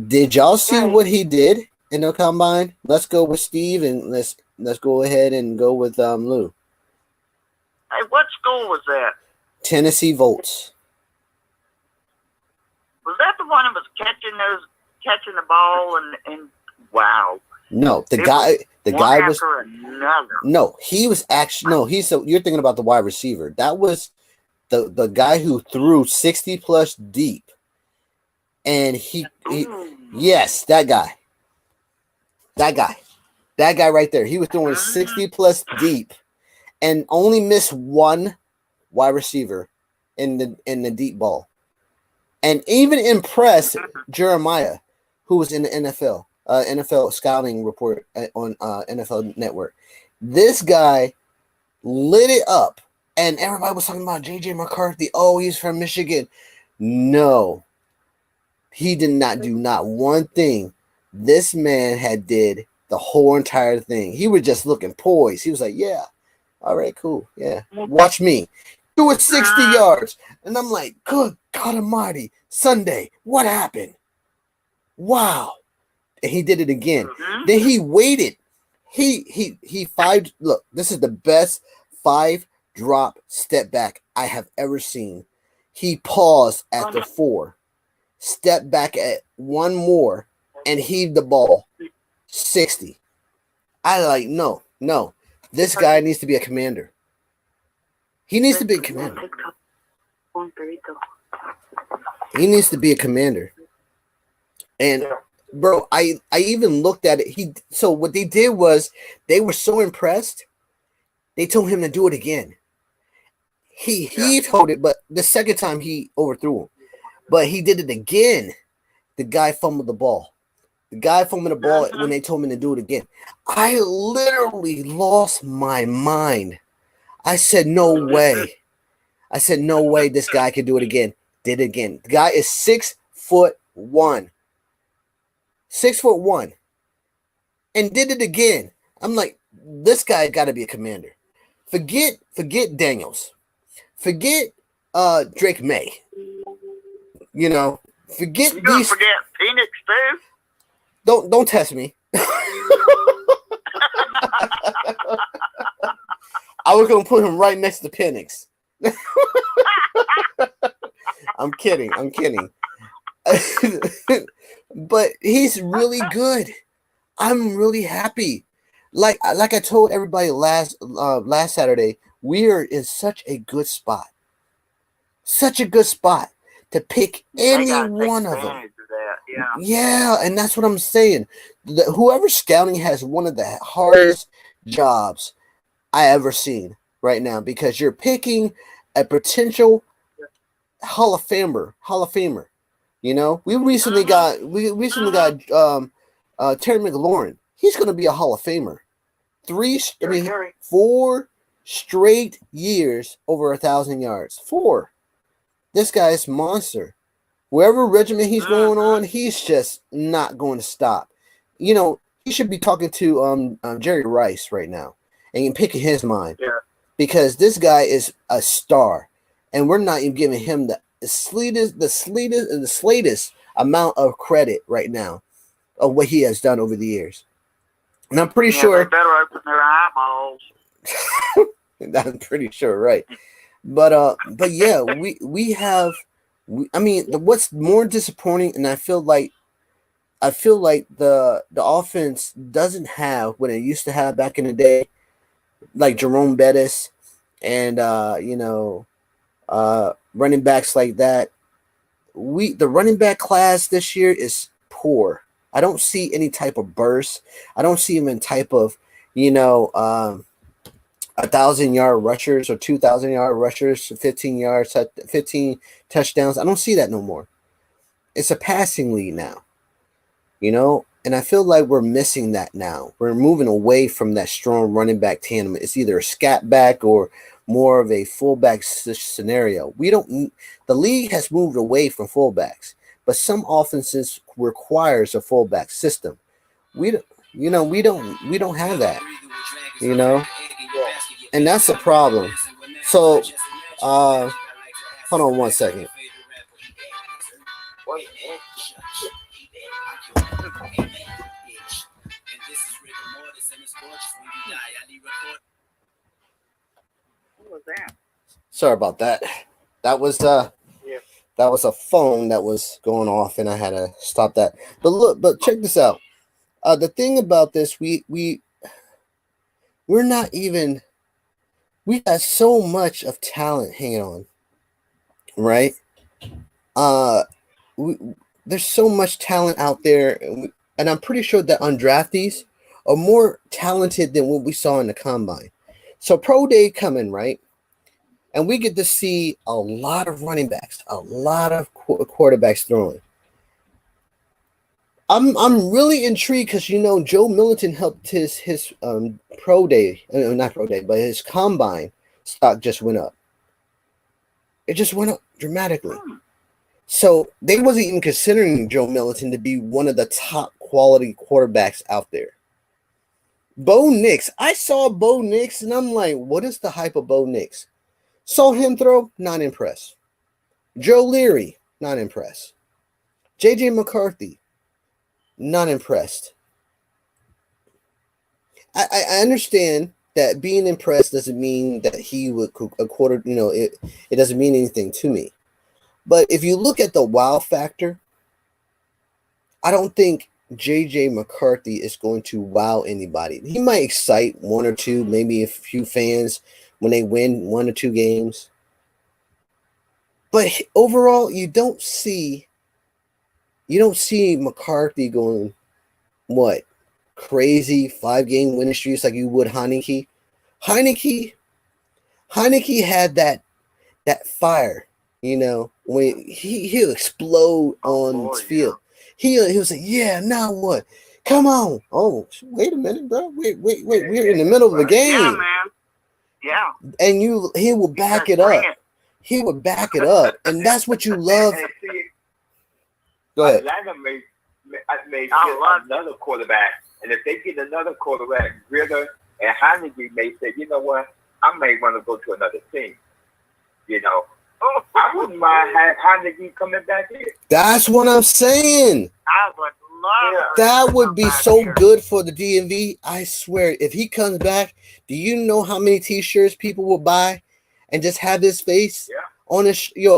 Did y'all see what he did in the Combine? Let's go with Steve and let's go ahead and go with Lou. Hey, what school was that? Tennessee Volts. Was that the one that was catching the ball and wow? No, the guy was another. No, he was actually you're thinking about the wide receiver. That was the guy who threw 60 plus deep, and he yes, that guy right there. He was throwing 60 plus deep, and only missed one wide receiver in the deep ball, and even impressed Jeremiah, who was in the NFL scouting report on NFL Network. This guy lit it up, and everybody was talking about J.J. McCarthy. Oh, he's from Michigan. No, he did not do not one thing. This man had did the whole entire thing. He was just looking poised. He was like, yeah, all right, cool. Yeah, watch me. Do it 60 yards. And I'm like, good God almighty, Sunday, what happened? Wow. and he did it again. Mhm. Then he waited. He five. Look, this is the best 5-drop step back I have ever seen. He paused after 4, stepped back at 1 more, and heaved the ball 60. I like no. This guy needs to be a commander. He needs to be a commander. He needs to be a commander. And bro, I even looked at it. So what they did was they were so impressed, they told him to do it again. He told it, but the second time he overthrew him. But he did it again. The guy fumbled the ball. The guy fumbled the ball when they told him to do it again. I literally lost my mind. I said, no way. I said, no way this guy could do it again. Did it again. The guy is 6'1". 6'1", and did it again. I'm like, this guy got to be a commander. Forget Daniels. Forget Drake May. You know, forget You gonna these. forget Phoenix too? Don't test me. I was gonna put him right next to Penix. I'm kidding. But he's really good. I'm really happy. Like I told everybody last Saturday, we are in such a good spot. Such a good spot to pick any one of them. Yeah, and that's what I'm saying. Whoever scouting has one of the hardest jobs I ever seen right now, because you're picking a potential Hall of Famer. You know, we recently got Terry McLaurin. He's going to be a Hall of Famer. 4 straight years over 1,000 yards. 4. This guy's monster. Wherever regiment he's going on, he's just not going to stop. You know, he should be talking to Jerry Rice right now and picking his mind. Yeah. Because this guy is a star, and we're not even giving him the slightest amount of credit right now of what he has done over the years. And I'm pretty sure they better open their eyeballs. I'm pretty sure, right? But yeah, what's more disappointing, and I feel like the offense doesn't have what it used to have back in the day, like Jerome Bettis and running backs like that. The running back class this year is poor. I don't see any type of burst. I don't see even type of 1,000-yard rushers or 2,000-yard rushers, 15 touchdowns. I don't see that no more. It's a passing league now, and I feel like we're missing that now. We're moving away from that strong running back tandem. It's either a scat back or more of a fullback scenario. The league has moved away from fullbacks, but some offenses requires a fullback system. We don't have that, and that's a problem. So, hold on one second. What was that? Sorry about that. That was a phone that was going off, and I had to stop that. But check this out. The thing about this, we're not even. We got so much of talent hanging on, right? There's so much talent out there, and I'm pretty sure that undraftees are more talented than what we saw in the combine. So pro day coming, right? And we get to see a lot of running backs, a lot of quarterbacks throwing. I'm really intrigued because Joe Militant helped his pro day, not pro day, but his combine stock just went up. It just went up dramatically. So they wasn't even considering Joe Militant to be one of the top quality quarterbacks out there. Bo Nix, I saw Bo Nix and I'm like, what is the hype of Bo Nix? Saw him throw, not impressed. Joe Leary, not impressed. JJ McCarthy, Not impressed. I understand that being impressed doesn't mean that he would a quarter. It doesn't mean anything to me. But if you look at the wow factor, I don't think JJ McCarthy is going to wow anybody. He might excite one or two, maybe a few fans when they win 1 or 2 games. But overall, you don't see McCarthy going crazy 5-game winning streaks like you would Heineke. Heineke had that fire, when he'll explode on the field. He'll say, "Yeah, now what? Come on! Oh, wait a minute, bro. Wait. We're in the middle of the game." Yeah, man. Yeah. And he will back it up. He would back it up, and that's what you love. Go ahead. Atlanta may get another quarterback, and if they get another quarterback, Ritter and Heineke may say, "You know what? I may want to go to another team." I wouldn't mind Heineke coming back here. That's what I'm saying. I would love that would be so good for the DMV. I swear, if he comes back, do you know how many T-shirts people will buy and just have his face on his? They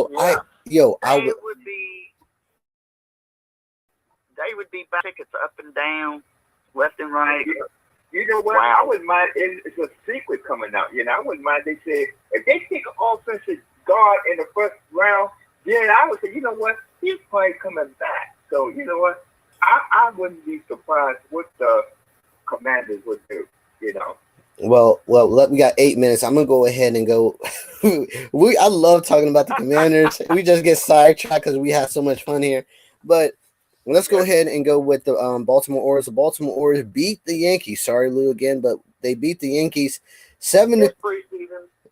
would be buying tickets up and down, left and right. You know what? Wow. I wouldn't mind. It's a secret coming out. I wouldn't mind. They said if they take an offensive guard in the first round, then I would say, you know what? He's probably coming back. So you know what? I wouldn't be surprised what the Commanders would do. Well, we got 8 minutes. I'm gonna go ahead and go. I love talking about the Commanders. We just get sidetracked because we have so much fun here. But let's go ahead and go with the Baltimore Orioles. The Baltimore Orioles beat the Yankees. Sorry, Lou, again, but they beat the Yankees 7-.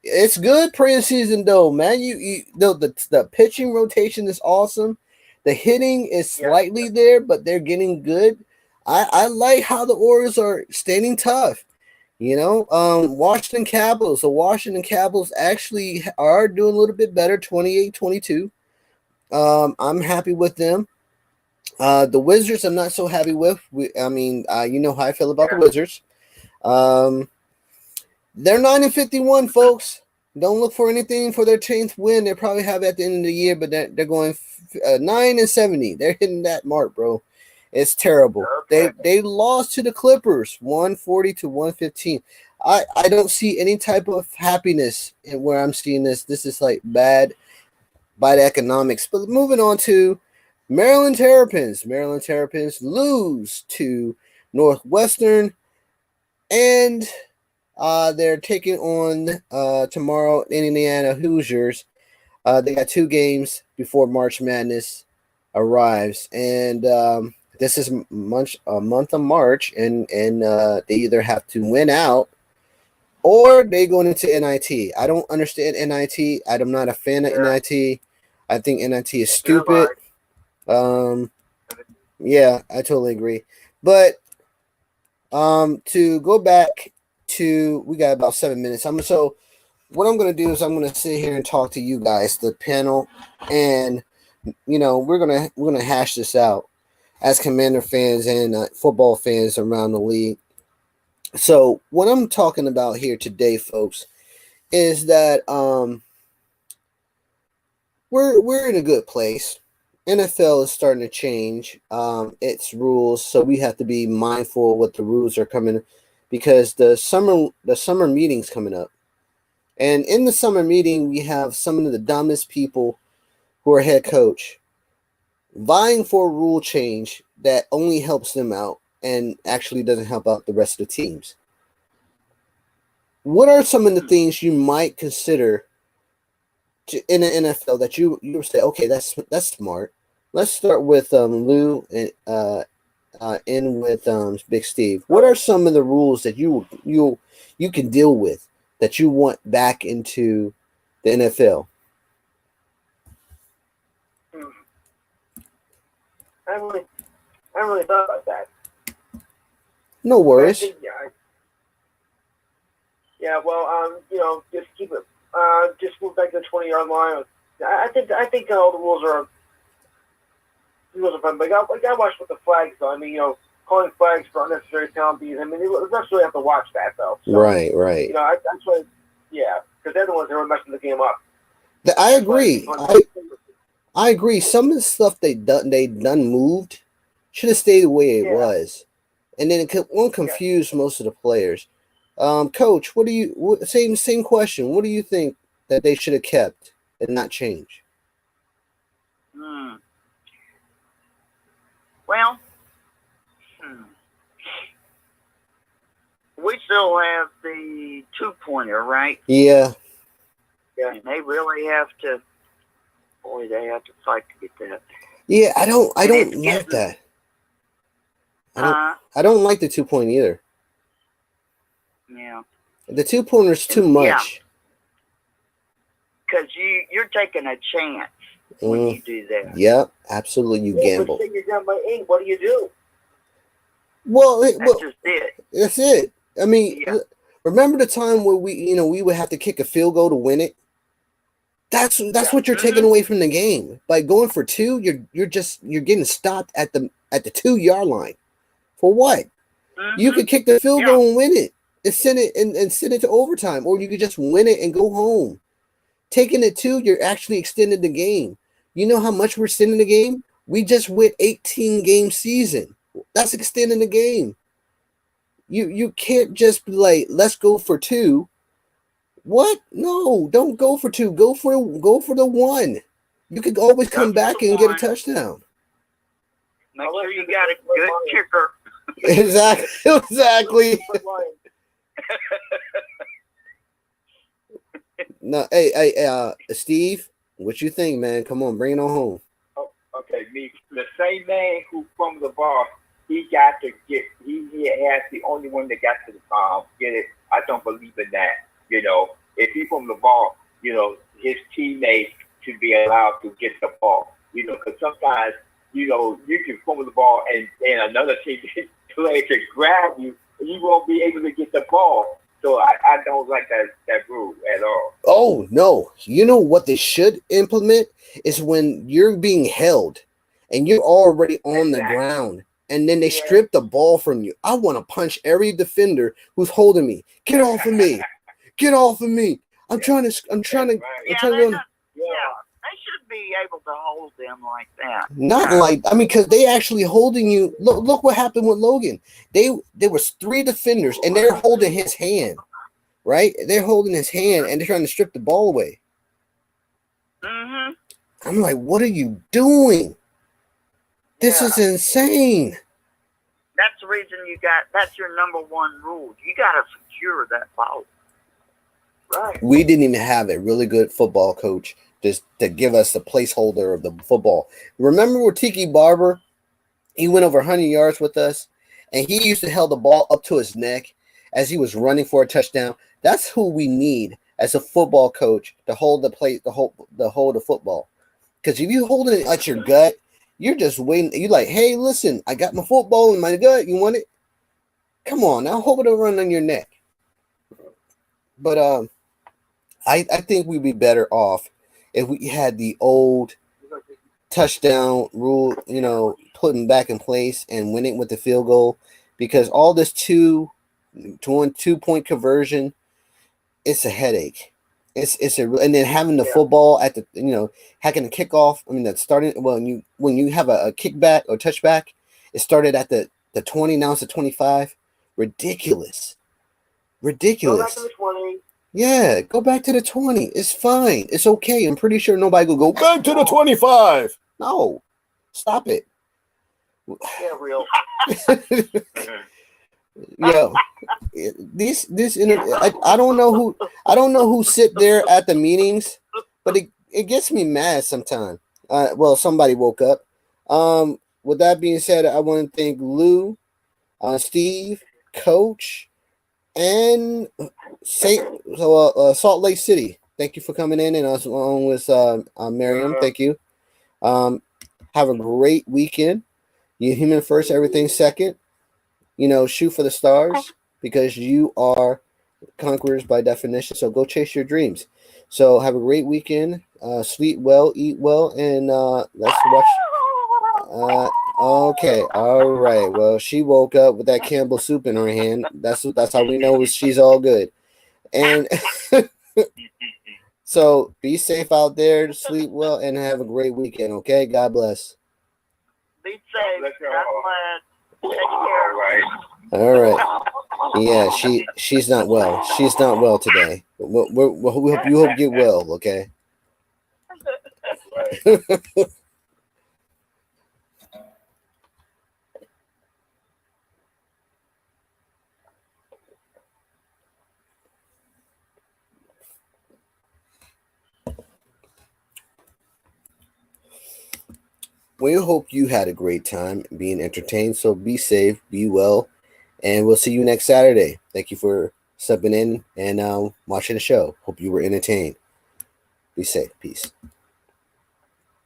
It's good preseason though, man. The pitching rotation is awesome. The hitting is slightly there, but they're getting good. I like how the Orioles are standing tough. Washington Capitals. The Washington Capitals actually are doing a little bit better, 28-22. I'm happy with them. The Wizards, I'm not so happy with. You know how I feel about the Wizards. They're 9-51, folks. Don't look for anything for their 10th win. They probably have at the end of the year, but they're going 9-70. They're hitting that mark, bro. It's terrible. Okay. They lost to the Clippers, 140-115. I don't see any type of happiness in where I'm seeing this. This is like bad economics. But moving on to Maryland Terrapins. Maryland Terrapins lose to Northwestern, and they're taking on tomorrow Indiana Hoosiers. They got 2 games before March Madness arrives, and this is a month of March, and they either have to win out or they going into NIT. I don't understand NIT. I'm not a fan of NIT. I think NIT is stupid. Yeah, I totally agree. But to go back to, we got about 7 minutes. So what I'm going to do is I'm going to sit here and talk to you guys, the panel, and we're going to hash this out as Commander fans and football fans around the league. So what I'm talking about here today, folks, is that we're in a good place. NFL is starting to change its rules, so we have to be mindful of what the rules are coming, because the summer meeting's coming up, and in the summer meeting we have some of the dumbest people who are head coach vying for a rule change that only helps them out and actually doesn't help out the rest of the teams. What are some of the things you might consider in the NFL that you say, okay, that's smart? Let's start with Lou and end with Big Steve. What are some of the rules that you can deal with that you want back into the NFL? I haven't really thought about that. No worries. Just keep it. Just move back to the 20-yard line. I think all the rules are He wasn't fun, but I got watch with the flags, though. I mean, calling flags for unnecessary penalties. I mean, you eventually have to watch that, though. So, right. That's what, yeah, because they're the ones that were messing the game up. I agree. I agree. Some of the stuff they done moved should have stayed the way it was, and then it won't confuse most of the players. Coach, same question. What do you think that they should have kept and not change? Well, we still have the 2-pointer, right? Yeah. And they really have to. Boy, they have to fight to get that. Yeah, I don't like that. I don't like the 2-point either. Yeah. The 2-pointer's too much. Because you're taking a chance when you do that. Yep, absolutely. You gamble. But say you're down by 8. What do you do? Well, that's just it. That's it. I mean, remember the time where we would have to kick a field goal to win it? That's what you're taking away from the game. By going for 2, you're getting stopped at the 2-yard line. For what? You could kick the field goal and win it. And send it to overtime, or you could just win it and go home. Taking it 2, you're actually extending the game. You know how much we're extending the game? We just went 18-game season. That's extending the game. You can't just be like, let's go for 2. What? No, don't go for 2. Go for the 1. You could always come back and get a touchdown. Make sure you got a good kicker. Exactly. No, hey, Steve, what you think, man? Come on, bring it on home. Oh, okay, me. The same man who fumbled the ball, he got to get. He has the only one that got to the get it. I don't believe in that. If he fumbled the ball, his teammates should be allowed to get the ball. Because sometimes, you can fumble the ball and another team player can grab you and you won't be able to get the ball. So I don't like that rule at all. Oh, no. You know what they should implement is when you're being held and you're already on the ground and then they strip the ball from you. I want to punch every defender who's holding me. Get off of me. Get off of me. I'm trying to they should be able to hold them like that. Not because they actually holding you. Look what happened with Logan. There was 3 defenders and they're holding his hand, right? They're holding his hand and they're trying to strip the ball away. I'm like, what are you doing? This is insane. That's the reason that's your number 1 rule. You got to secure that ball. Right. We didn't even have a really good football coach just to give us the placeholder of the football. Remember with Tiki Barber? He went over 100 yards with us, and he used to hold the ball up to his neck as he was running for a touchdown. That's who we need as a football coach to hold the football. Because if you hold it at your gut, you're just waiting. You're like, hey, listen, I got my football in my gut. You want it? Come on, now hold it around on your neck. But I think we'd be better off if we had the old touchdown rule, putting back in place and winning with the field goal, because all this 2-point conversion, it's a headache. And then having the football at the having a kickoff. I mean, that's starting when you have a kickback or touchback, it started at the 20, now it's the 25. Ridiculous. Go back to the 20. Yeah, go back to the 20. It's fine. It's okay. I'm pretty sure nobody will go back to the 25. No, stop it. Yeah, real. Yo, I don't know who sit there at the meetings, but it gets me mad sometimes. Somebody woke up. With that being said, I want to thank Lou, Steve, Coach, and Salt Lake City. Thank you for coming in, and us along with Miriam. Thank you. Have a great weekend. You human first, everything second. Shoot for the stars because you are conquerors by definition. So go chase your dreams. So have a great weekend. Sleep well, eat well, and let's watch. Okay. All right. Well, she woke up with that Campbell soup in her hand. That's how we know she's all good. And so be safe out there, sleep well, and have a great weekend. Okay. God bless. Be safe. Bless your God heart. bless. Take care. All right. All right. Yeah, she's not well. She's not well today. We hope you get well. Okay. Right. We hope you had a great time being entertained. So be safe, be well, and we'll see you next Saturday. Thank you for subbing in and watching the show. Hope you were entertained. Be safe. Peace.